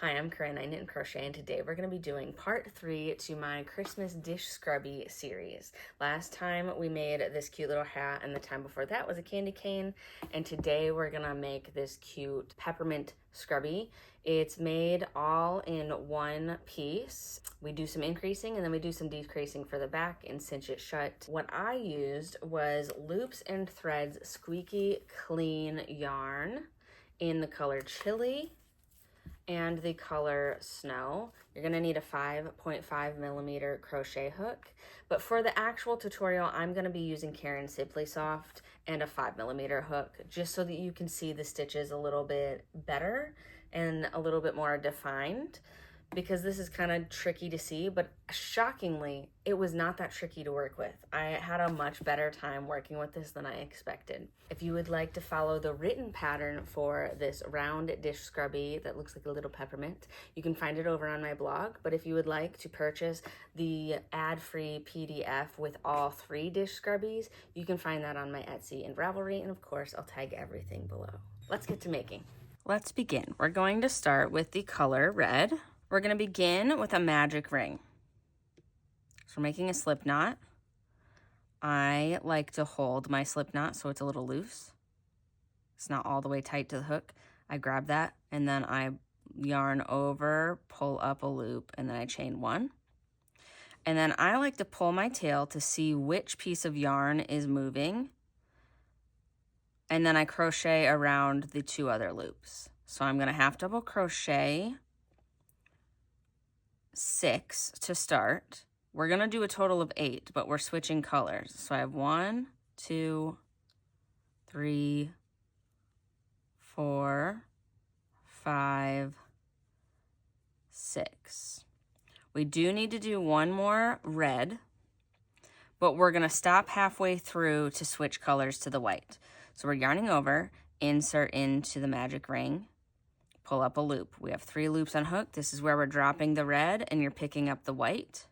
Hi, I'm Corinne, I Knit and Crochet, and today we're going to be doing part 3 to my Christmas Dish Scrubby series. Last time we made this cute little hat, and the time before that was a candy cane, and today we're going to make this cute peppermint scrubby. It's made all in one piece. We do some increasing and then we do some decreasing for the back and cinch it shut. What I used was Loops and Threads Squeaky Clean yarn in the color Chili and the color Snow. You're gonna need a 5.5 millimeter crochet hook, but for the actual tutorial, I'm gonna be using Caron Simply Soft and a 5 millimeter hook, just so that you can see the stitches a little bit better and a little bit more defined, because this is kind of tricky to see, but shockingly, it was not that tricky to work with. I had a much better time working with this than I expected. If you would like to follow the written pattern for this round dish scrubby that looks like a little peppermint, you can find it over on my blog. But if you would like to purchase the ad-free PDF with all 3 dish scrubbies, you can find that on my Etsy and Ravelry, and of course, I'll tag everything below. Let's get to making. Let's begin. We're going to start with the color red. We're going to begin with a magic ring. So we're making a slip knot. I like to hold my slip knot so it's a little loose. It's not all the way tight to the hook. I grab that and then I yarn over, pull up a loop, and then I chain 1. And then I like to pull my tail to see which piece of yarn is moving. And then I crochet around the 2 other loops. So I'm going to half double crochet 6 to start. We're gonna do a total of 8, but we're switching colors. So I have 1, 2, 3, 4, 5, 6. We do need to do 1 more red, but we're gonna stop halfway through to switch colors to the white. So we're yarning over, insert into the magic ring, pull up a loop. We have 3 loops on hook. This is where we're dropping the red and you're picking up the white.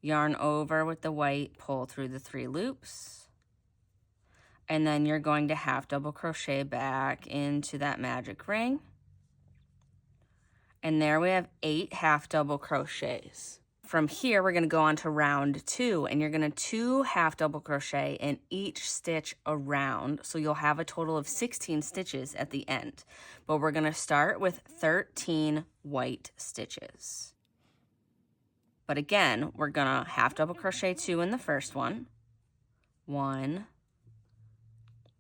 Yarn over with the white, pull through the 3 loops. And then you're going to half double crochet back into that magic ring. And there we have 8 half double crochets. From here, we're going to go on to round 2, and you're going to 2 half double crochet in each stitch around. So you'll have a total of 16 stitches at the end. But we're going to start with 13 white stitches. But again, we're going to half double crochet 2 in the first one. 1,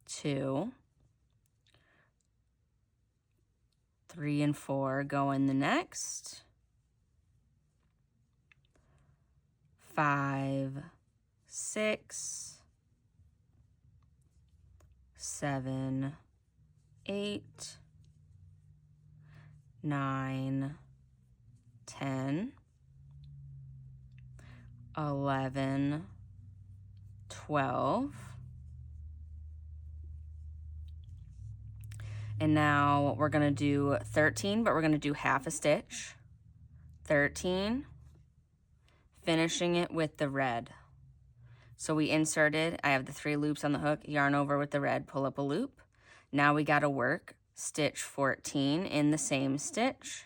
2, 3 and 4 go in the next. 5, 6, 7, 8, 9, 10, 11, 12. And now we're going to do 13, but we're going to do half a stitch. 13. Finishing it with the red. So we inserted, I have the 3 loops on the hook, yarn over with the red, pull up a loop. Now we got to work stitch 14 in the same stitch.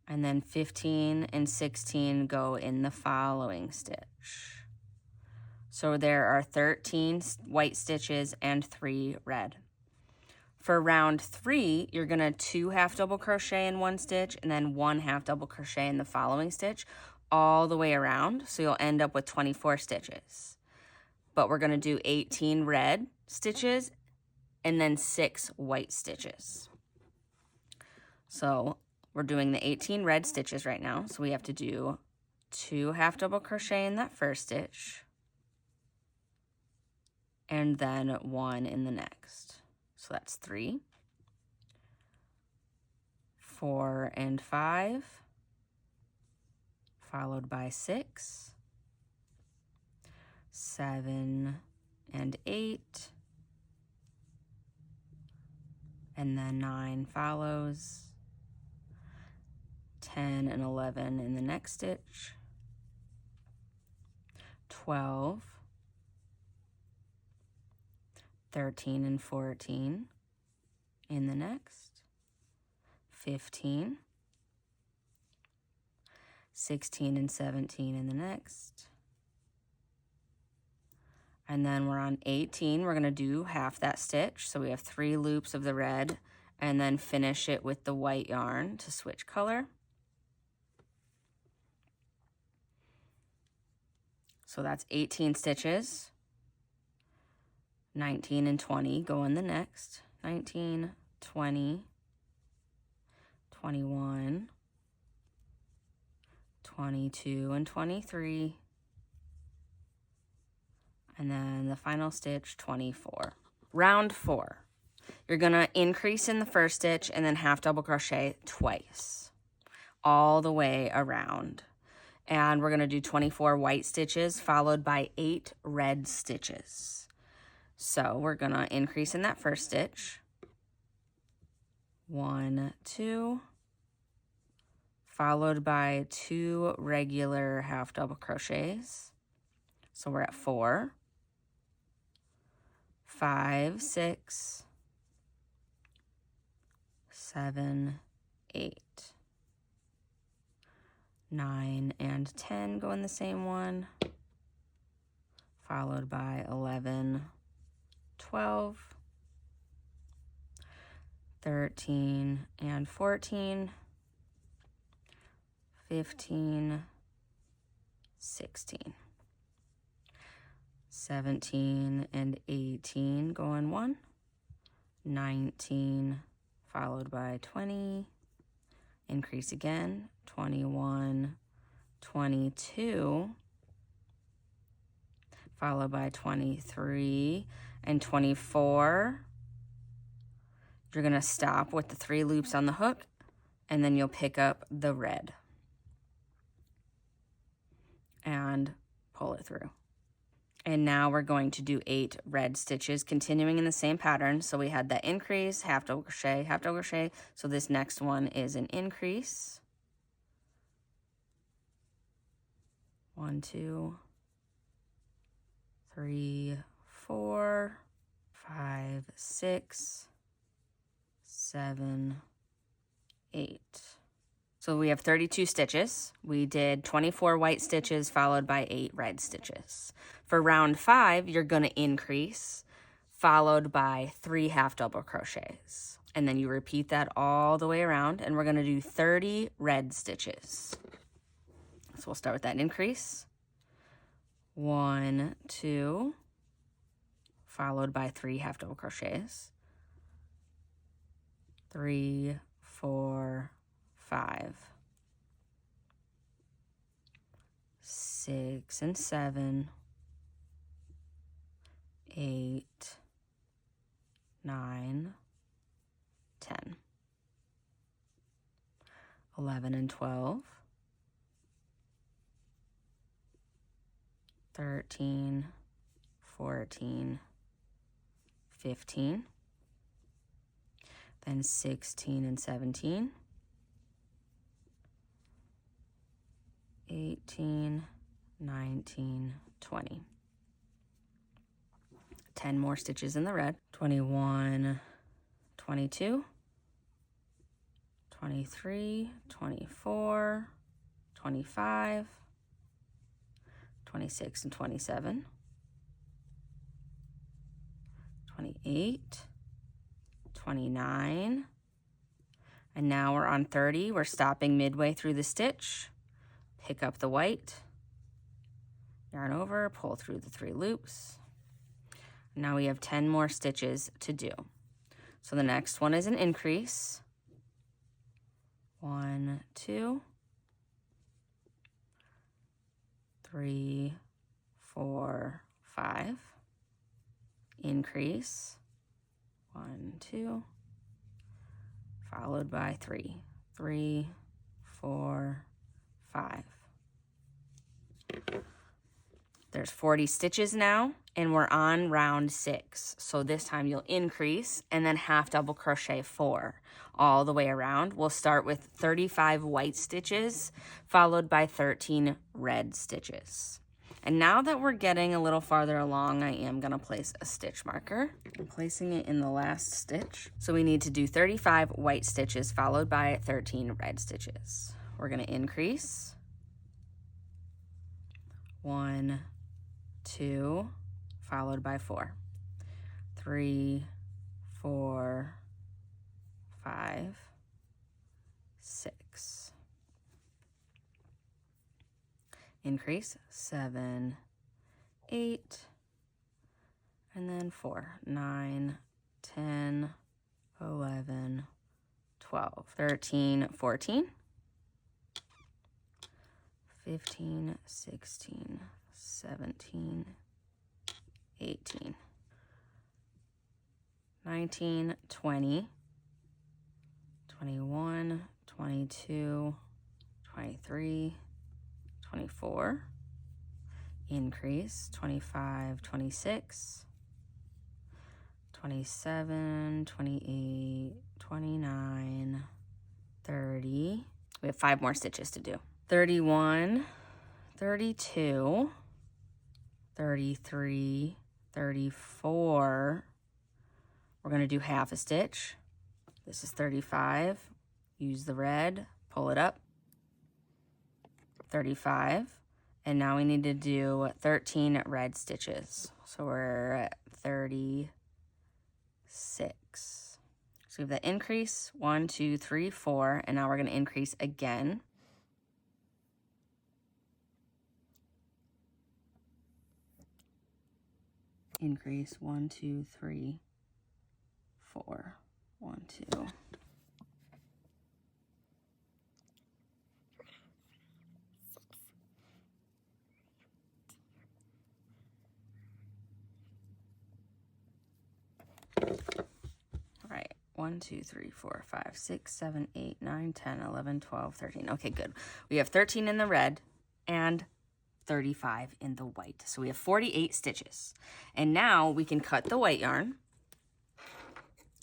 And then 15 and 16 go in the following stitch. So there are 13 white stitches and 3 red. For round 3, you're going to 2 half double crochet in 1 stitch and then 1 half double crochet in the following stitch all the way around. So you'll end up with 24 stitches. But we're going to do 18 red stitches and then 6 white stitches. So we're doing the 18 red stitches right now. So we have to do 2 half double crochet in that first stitch and then 1 in the next. So that's 3, 4 and 5, followed by 6, 7 and 8, and then 9 follows, 10 and 11 in the next stitch, 12, 13 and 14 in the next, 15, 16 and 17 in the next. And then we're on 18. We're going to do half that stitch. So we have 3 loops of the red and then finish it with the white yarn to switch color. So that's 18 stitches. 19 and 20 go in the next. 19, 20, 21, 22 and 23. And then the final stitch, 24. Round 4. You're gonna increase in the first stitch and then half double crochet twice, all the way around. And we're gonna do 24 white stitches followed by 8 red stitches. So we're gonna increase in that first stitch. 1, 2, followed by 2 regular half double crochets. So we're at 4. 5, 6, 7, 8, 9, and 10 go in the same one, followed by 11, 12, 13, and 14, 15, 16. 17 and 18 go in one, 19 followed by 20, increase again, 21, 22, followed by 23 and 24. You're going to stop with the 3 loops on the hook and then you'll pick up the red and pull it through. And now we're going to do 8 red stitches, continuing in the same pattern. So we had that increase, half double crochet, half double crochet. So this next one is an increase. 1, 2, 3, 4, 5, 6, 7, 8. So we have 32 stitches. We did 24 white stitches followed by 8 red stitches. For round 5, you're going to increase, followed by 3 half double crochets. And then you repeat that all the way around, and we're going to do 30 red stitches. So we'll start with that increase. 1, 2, followed by 3 half double crochets. 3, 4, 5, 6 and 7, 8, 9, 10, 11 and 12, 13, 14, 15, then 16 and 17, 18, 19, 20. 10 more stitches in the red. 21, 22, 23, 24, 25, 26 and 27, 28, 29, and now we're on 30. We're stopping midway through the stitch. Pick up the white, yarn over, pull through the 3 loops. Now we have 10 more stitches to do. So the next one is an increase. 1, 2, 3, 4, 5. Increase. 1, 2, followed by 3. 3, 4, 5. There's 40 stitches now, and we're on round 6. So this time you'll increase and then half double crochet 4 all the way around. We'll start with 35 white stitches followed by 13 red stitches. And now that we're getting a little farther along, I am gonna place a stitch marker. I'm placing it in the last stitch. So we need to do 35 white stitches followed by 13 red stitches. We're gonna increase. 1, 2, followed by 4. 3, 4, 5, 6. Increase 7, 8, and then 4, 9, 10, 11, 12, 13, 14, 15, 16, 17, 18, 19, 20, 21, 22, 23, 24, increase, 25, 26, 27, 28, 29, 30. We have 5 more stitches to do. 31, 32, 33, 34. We're going to do half a stitch. This is 35. Use the red, pull it up. 35. And now we need to do 13 red stitches. So we're at 36. So we have the increase, 1, 2, 3, 4, and now we're going to increase again. Increase, 1, 2, 3, 4, 1, 2. All right, 1, 2, 3, 4, 5, 6, 7, 8, 9, 10, 11, 12, 13. Okay, good. We have 13 in the red and 35 in the white. So we have 48 stitches. And now we can cut the white yarn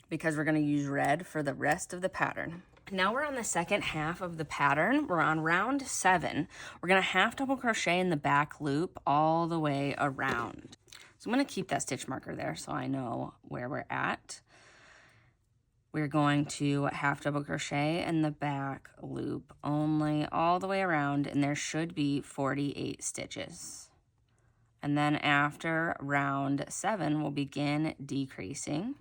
because we're going to use red for the rest of the pattern. Now we're on the second half of the pattern. We're on round 7. We're going to half double crochet in the back loop all the way around. So I'm going to keep that stitch marker there so I know where we're at. We're going to half double crochet in the back loop only all the way around, and there should be 48 stitches. And then after round 7, we'll begin decreasing.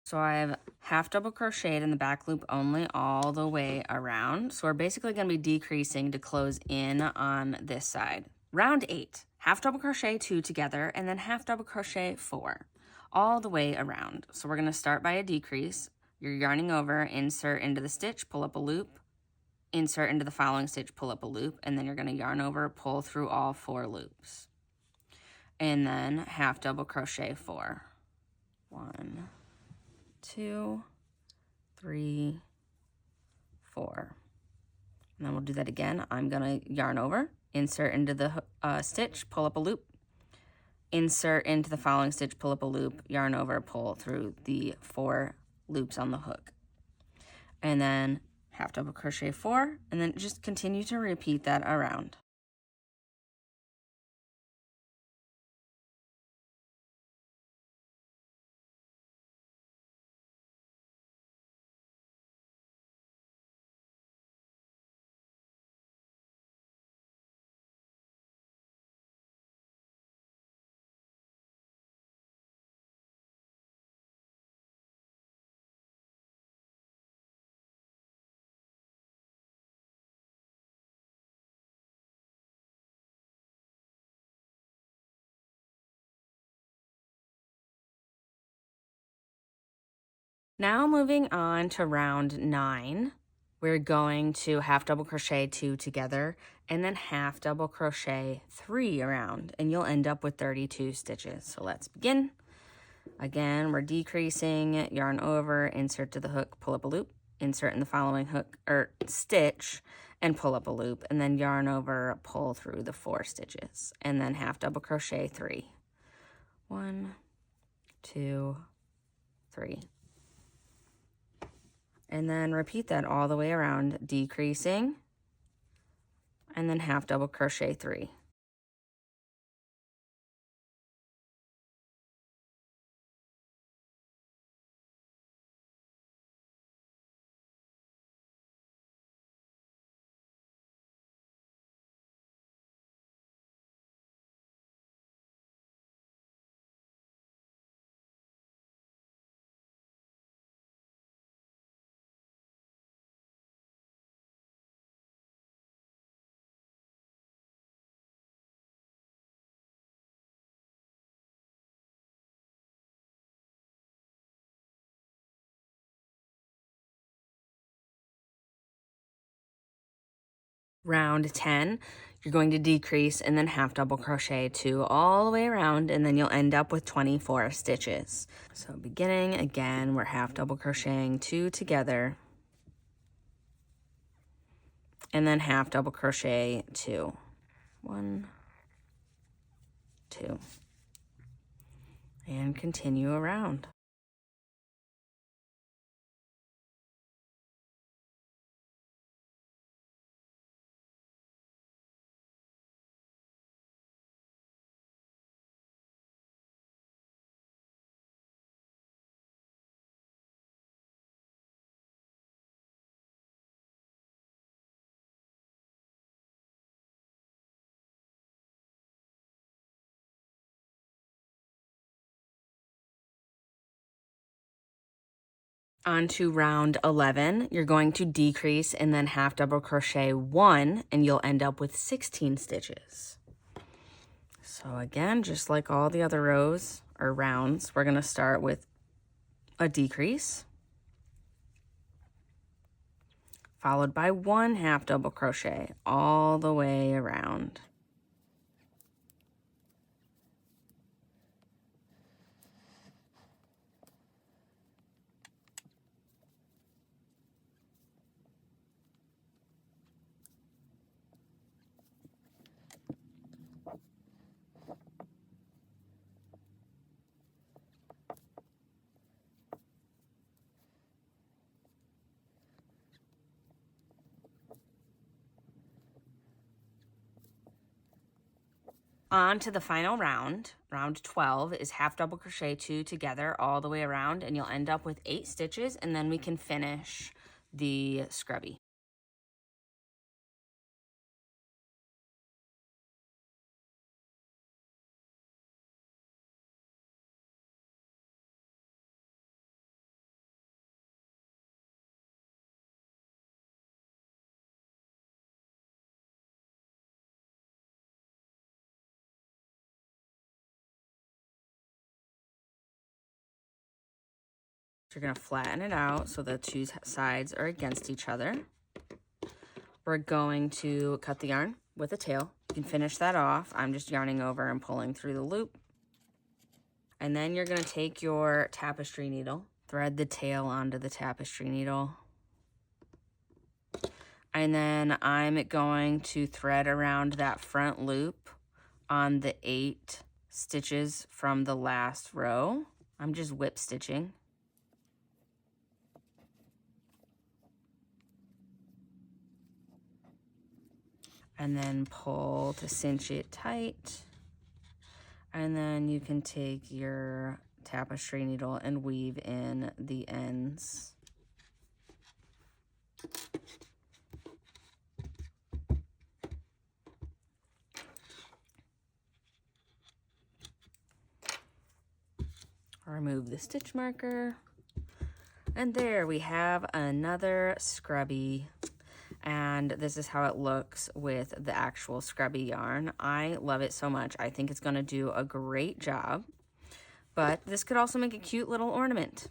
So I have half double crocheted in the back loop only all the way around. So we're basically going to be decreasing to close in on this side. Round 8, half double crochet 2 together and then half double crochet 4 all the way around. So we're going to start by a decrease. You're yarning over, insert into the stitch, pull up a loop, insert into the following stitch, pull up a loop, and then you're going to yarn over, pull through all 4 loops. And then half double crochet 4. 1, 2, 3, 4. And then we'll do that again. I'm gonna yarn over, insert into the stitch, pull up a loop, insert into the following stitch, pull up a loop, yarn over, pull through the 4 loops on the hook. And then half double crochet 4, and then just continue to repeat that around. Now moving on to round 9, we're going to half double crochet 2 together and then half double crochet 3 around, and you'll end up with 32 stitches. So let's begin. Again, we're decreasing, yarn over, insert to the hook, pull up a loop, insert in the following hook or stitch and pull up a loop, and then yarn over, pull through the 4 stitches, and then half double crochet 3. 1, 2, 3. And then repeat that all the way around, decreasing, and then half double crochet 3. Round 10, you're going to decrease and then half double crochet 2 all the way around, and then you'll end up with 24 stitches. So beginning, again, we're half double crocheting 2 together, and then half double crochet 2. 1, 2. And continue around. On to round 11, you're going to decrease and then half double crochet 1, and you'll end up with 16 stitches. So again, just like all the other rows or rounds, we're going to start with a decrease, followed by 1 half double crochet all the way around. On to the final round. Round 12 is half double crochet 2 together all the way around, and you'll end up with 8 stitches, and then we can finish the scrubby. You're going to flatten it out so the 2 sides are against each other. We're going to cut the yarn with a tail. You can finish that off. I'm just yarning over and pulling through the loop. And then you're going to take your tapestry needle, thread the tail onto the tapestry needle. And then I'm going to thread around that front loop on the 8 stitches from the last row. I'm just whip stitching. And then pull to cinch it tight. And then you can take your tapestry needle and weave in the ends. Remove the stitch marker. And there we have another scrubby. And this is how it looks with the actual scrubby yarn. I love it so much. I think it's going to do a great job. But this could also make a cute little ornament.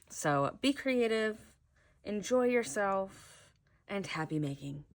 So be creative, enjoy yourself, and happy making.